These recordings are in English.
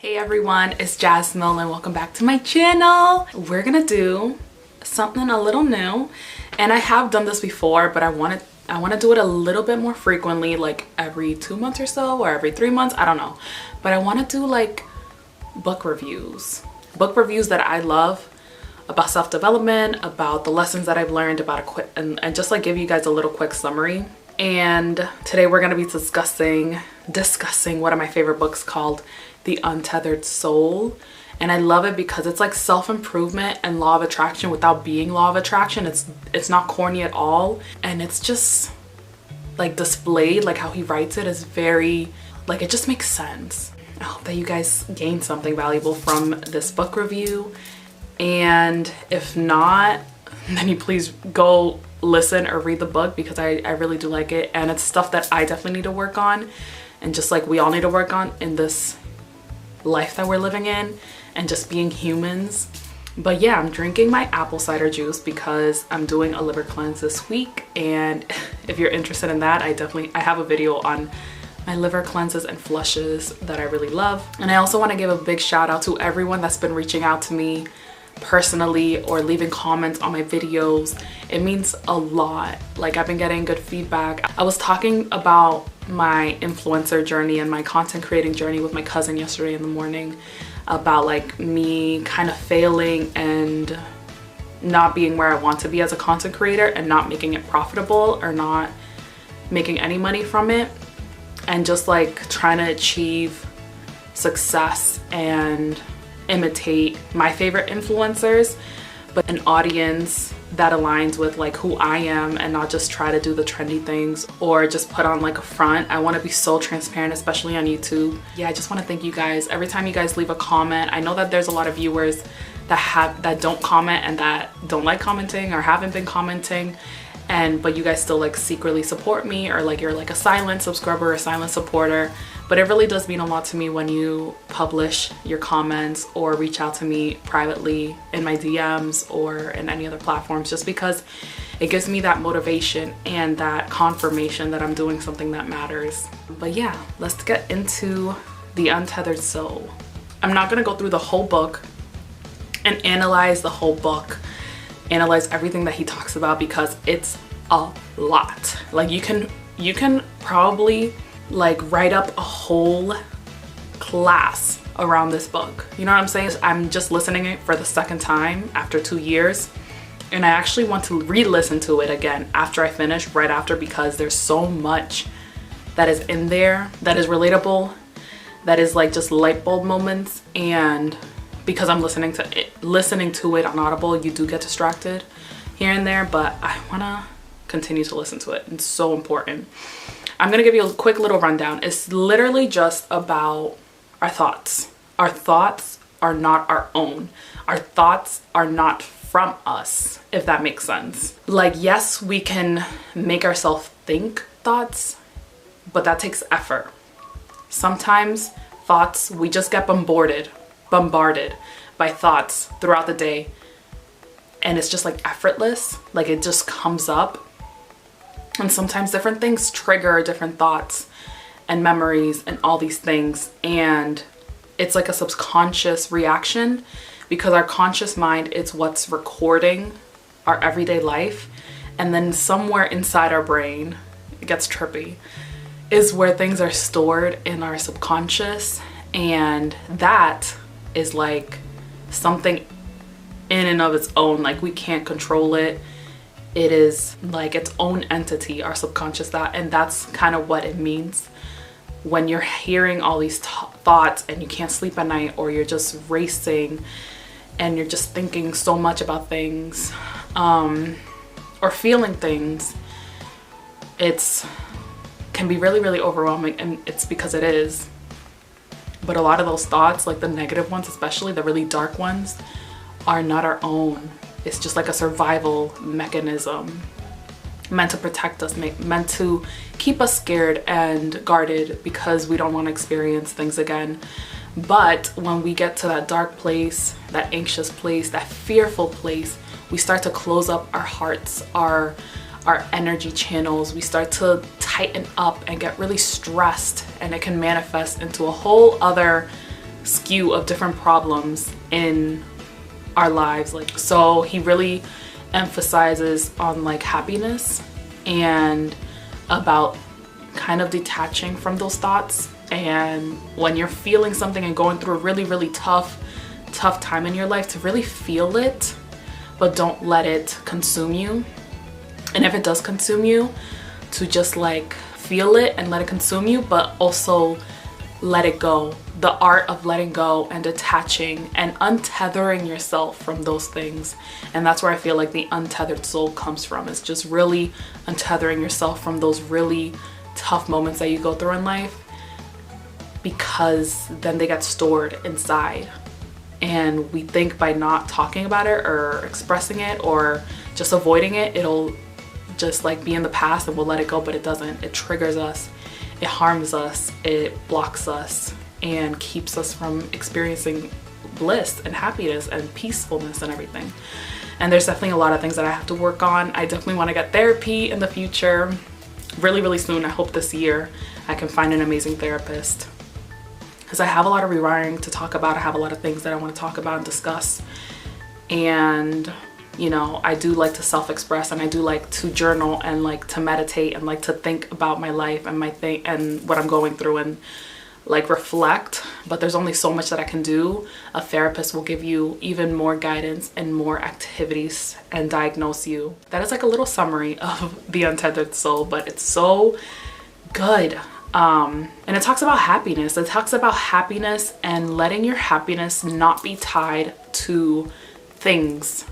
Hey everyone, it's Jasmill and welcome back to my channel. We're gonna do something a little new, and I have done this before, but I want to do it a little bit more frequently, like every 2 months or so, or every 3 months, I don't know. But I want to do like book reviews that I love, about self-development, about the lessons that I've learned, about and just like give you guys a little quick summary. And today we're going to be discussing one of my favorite books called The Untethered Soul. And I love it because it's like self-improvement and law of attraction without being law of attraction. It's not corny at all, and it's just like displayed, like how he writes it is very, like, it just makes sense. I hope that you guys gain something valuable from this book review, and if not, then you please go listen or read the book, because I really do like it, and it's stuff that I definitely need to work on, and just like we all need to work on in this life that we're living in, and just being humans. But yeah, I'm drinking my apple cider juice because I'm doing a liver cleanse this week, and if you're interested in that, I have a video on my liver cleanses and flushes that I really love. And I also want to give a big shout out to everyone that's been reaching out to me personally or leaving comments on my videos. It means a lot. Like, I've been getting good feedback. I was talking about my influencer journey and my content creating journey with my cousin yesterday in the morning, about like me kind of failing and not being where I want to be as a content creator, and not making it profitable or not making any money from it, and just like trying to achieve success and imitate my favorite influencers, but an audience that aligns with like who I am, and not just try to do the trendy things or just put on like a front. I want to be so transparent, especially on YouTube. Yeah, I just want to thank you guys. Every time you guys leave a comment, I know that there's a lot of viewers that don't comment and that don't like commenting or haven't been commenting, but you guys still like secretly support me, or like you're like a silent subscriber or a silent supporter. But it really does mean a lot to me when you publish your comments or reach out to me privately in my DMs or in any other platforms, just because it gives me that motivation and that confirmation that I'm doing something that matters. But yeah, let's get into The Untethered Soul. I'm not gonna go through the whole book and analyze the whole book, analyze everything that he talks about, because it's a lot. Like, you can probably like write up a whole class around this book. You know what I'm saying? I'm just listening it for the second time after 2 years, and I actually want to re-listen to it again after I finish, right after, because there's so much that is in there that is relatable, that is like just light bulb moments. And because I'm listening to it on Audible, you do get distracted here and there, but I want to continue to listen to it. It's so important. I'm gonna give you a quick little rundown. It's literally just about our thoughts. Our thoughts are not our own. Our thoughts are not from us, if that makes sense. Like, yes, we can make ourselves think thoughts, but that takes effort. Sometimes thoughts, we just get bombarded by thoughts throughout the day, and it's just like effortless, like it just comes up. And sometimes different things trigger different thoughts and memories and all these things, and it's like a subconscious reaction, because our conscious mind is what's recording our everyday life, and then somewhere inside our brain, it gets trippy, is where things are stored in our subconscious, and that is like something in and of its own. Like, we can't control it. It is like its own entity, our subconscious, and that's kind of what it means when you're hearing all these thoughts and you can't sleep at night, or you're just racing and you're just thinking so much about things, or feeling things. It can be really, really overwhelming, and it's because it is. But a lot of those thoughts, like the negative ones, especially the really dark ones, are not our own. It's just like a survival mechanism meant to protect us, meant to keep us scared and guarded, because we don't want to experience things again. But when we get to that dark place, that anxious place, that fearful place, we start to close up our hearts, our energy channels. We start to tighten up and get really stressed, and it can manifest into a whole other skew of different problems in our lives. Like, so he really emphasizes on like happiness and about kind of detaching from those thoughts. And when you're feeling something and going through a really tough time in your life, to really feel it, but don't let it consume you. And if it does consume you, to just like feel it and let it consume you, but also let it go. The art of letting go and detaching and untethering yourself from those things. And that's where I feel like the untethered soul comes from. It's just really untethering yourself from those really tough moments that you go through in life, because then they get stored inside. And we think by not talking about it or expressing it or just avoiding it, it'll just like be in the past and we'll let it go, but it doesn't. It triggers us, it harms us, it blocks us, and keeps us from experiencing bliss and happiness and peacefulness and everything. And there's definitely a lot of things that I have to work on. I definitely want to get therapy in the future, really soon. I hope this year I can find an amazing therapist, because I have a lot of rewiring to talk about. I have a lot of things that I want to talk about and discuss. And you know, I do like to self-express, and I do like to journal and like to meditate and like to think about my life and my thing and what I'm going through and like reflect. But there's only so much that I can do. A therapist will give you even more guidance and more activities and diagnose you. That is like a little summary of the Untethered Soul, but it's so good. And it talks about happiness. It talks about happiness and letting your happiness not be tied to things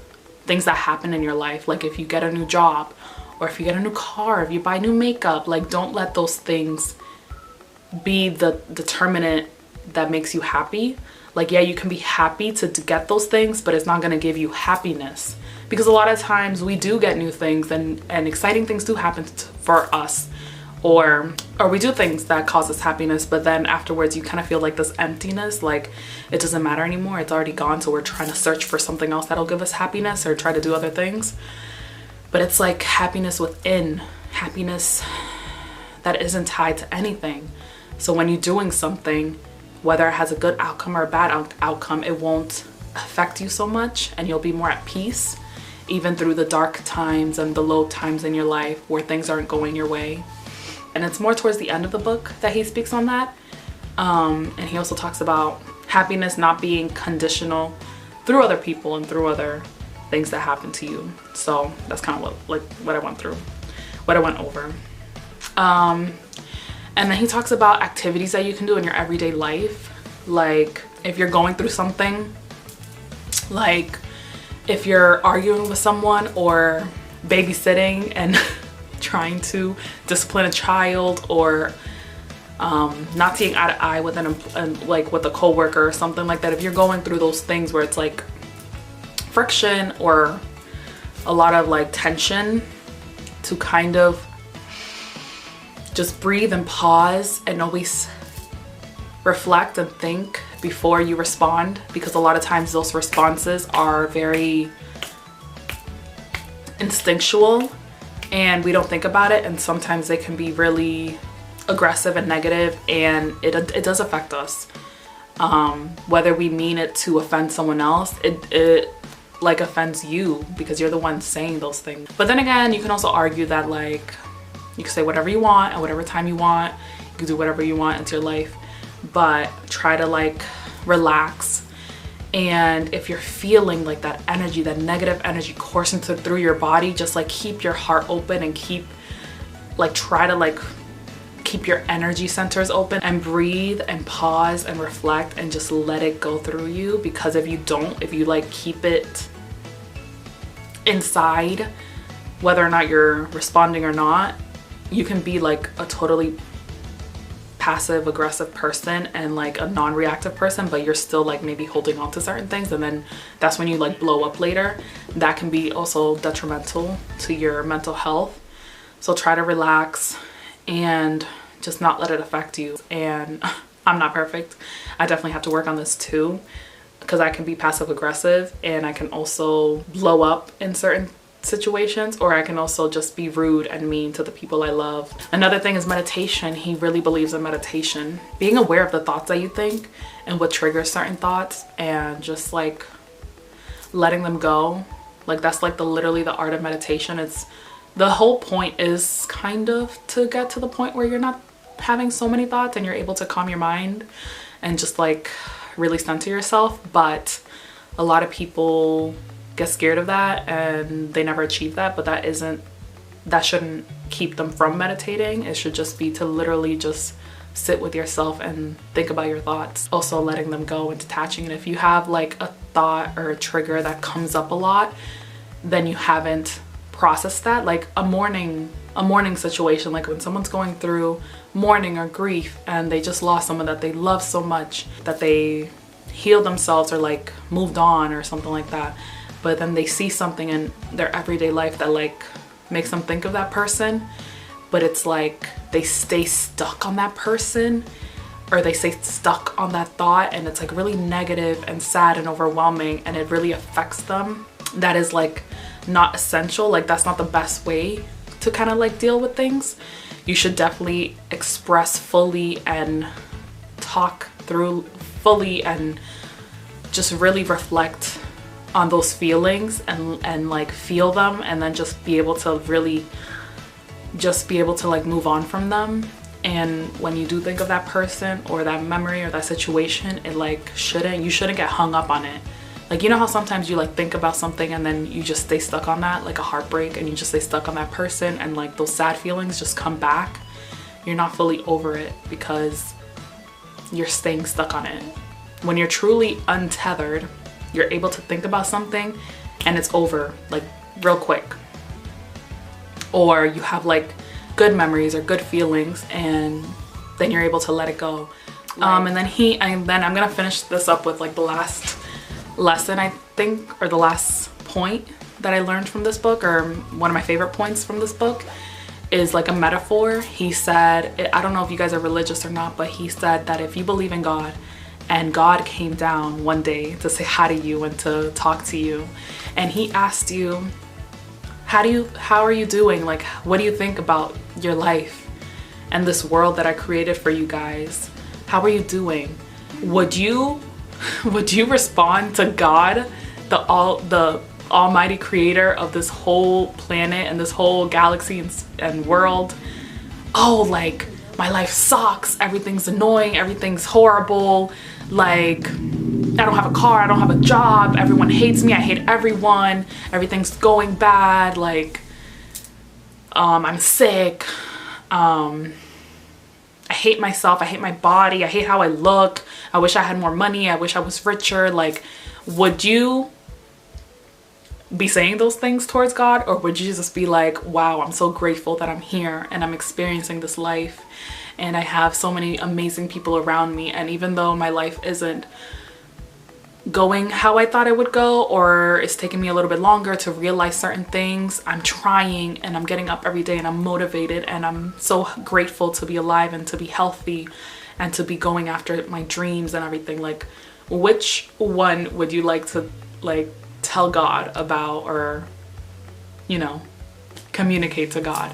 that happen in your life. Like if you get a new job, or if you get a new car, if you buy new makeup, like don't let those things be the determinant that makes you happy. Like, yeah, you can be happy to get those things, but it's not going to give you happiness, because a lot of times we do get new things and exciting things do happen for us, or we do things that cause us happiness, but then afterwards you kind of feel like this emptiness, like it doesn't matter anymore, it's already gone, so we're trying to search for something else that'll give us happiness or try to do other things. But it's like happiness within, happiness that isn't tied to anything. So when you're doing something, whether it has a good outcome or a bad outcome, it won't affect you so much, and you'll be more at peace even through the dark times and the low times in your life where things aren't going your way. And it's more towards the end of the book that he speaks on that. And he also talks about happiness not being conditional through other people and through other things that happen to you. So that's kind of what I went through, what I went over. And then he talks about activities that you can do in your everyday life. Like if you're going through something, like if you're arguing with someone or babysitting and trying to discipline a child, or not seeing eye to eye with with a coworker or something like that. If you're going through those things where it's like friction or a lot of like tension, to kind of just breathe and pause and always reflect and think before you respond, because a lot of times those responses are very instinctual and we don't think about it, and sometimes they can be really aggressive and negative, and it does affect us. Whether we mean it to offend someone else, it like offends you because you're the one saying those things. But then again, you can also argue that like you can say whatever you want at whatever time you want, you can do whatever you want into your life, but try to like relax. And if you're feeling like that energy, that negative energy coursing through your body, just like keep your heart open and try to keep your energy centers open and breathe and pause and reflect and just let it go through you. Because if you keep it inside, whether or not you're responding or not, you can be like a totally passive aggressive person and like a non-reactive person, but you're still like maybe holding on to certain things, and then that's when you like blow up later. That can be also detrimental to your mental health. So try to relax and just not let it affect you. And I'm not perfect. I definitely have to work on this too, because I can be passive aggressive and I can also blow up in certain situations, or I can also just be rude and mean to the people I love. Another thing is meditation. He really believes in meditation. Being aware of the thoughts that you think and what triggers certain thoughts, and just like letting them go. Like that's like literally the art of meditation. It's the whole point is kind of to get to the point where you're not having so many thoughts and you're able to calm your mind and just like really center yourself. But a lot of people get scared of that and they never achieve that, but that shouldn't keep them from meditating. It should just be to literally just sit with yourself and think about your thoughts. Also letting them go and detaching. And if you have like a thought or a trigger that comes up a lot, then you haven't processed that. Like a mourning situation, like when someone's going through mourning or grief and they just lost someone that they love so much that they healed themselves or like moved on or something like that, but then they see something in their everyday life that like makes them think of that person, but it's like they stay stuck on that person, or they stay stuck on that thought, and it's like really negative and sad and overwhelming, and it really affects them. That is like not essential. Like that's not the best way to kind of like deal with things. You should definitely express fully and talk through fully and just really reflect on those feelings and like feel them, and then just be able to really just be able to like move on from them. And when you do think of that person or that memory or that situation, it like you shouldn't get hung up on it. Like, you know how sometimes you like think about something and then you just stay stuck on that, like a heartbreak, and you just stay stuck on that person, and like those sad feelings just come back. You're not fully over it because you're staying stuck on it. When you're truly untethered, you're able to think about something and it's over like real quick. Or you have like good memories or good feelings, and then you're able to let it go. Right. And then I'm gonna finish this up with like the last lesson, I think, or the last point that I learned from this book, or one of my favorite points from this book, is like a metaphor. He said, I don't know if you guys are religious or not, but he said that if you believe in God and God came down one day to say hi to you and to talk to you, and he asked you, how are you doing? Like, what do you think about your life and this world that I created for you guys? How are you doing? Would you respond to God, the almighty creator of this whole planet and this whole galaxy and world? Oh, like, my life sucks, everything's annoying, everything's horrible, like I don't have a car, I don't have a job, everyone hates me, I hate everyone, everything's going bad, like I'm sick, I hate myself, I hate my body, I hate how I look, I wish I had more money, I wish I was richer. Like, would you be saying those things towards God, or would you just be like, wow, I'm so grateful that I'm here and I'm experiencing this life and I have so many amazing people around me, and even though my life isn't going how I thought it would go, or it's taking me a little bit longer to realize certain things, I'm trying and I'm getting up every day and I'm motivated and I'm so grateful to be alive and to be healthy and to be going after my dreams and everything. Like, which one would you like to like tell God about, or you know, communicate to God?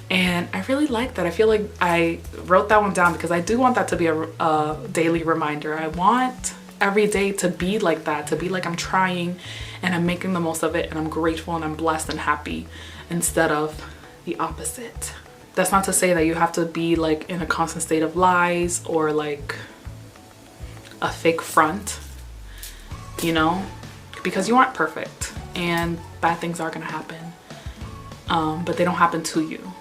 And I really like that. I feel like I wrote that one down because I do want that to be a daily reminder. I want every day to be like that, to be like I'm trying and I'm making the most of it and I'm grateful and I'm blessed and happy, instead of the opposite. That's not to say that you have to be like in a constant state of lies or like a fake front, you know, because you aren't perfect and bad things are gonna happen, but they don't happen to you,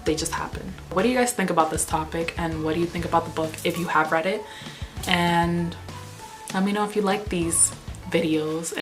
they just happen. What do you guys think about this topic, and what do you think about the book if you have read it? And let me know if you like these videos.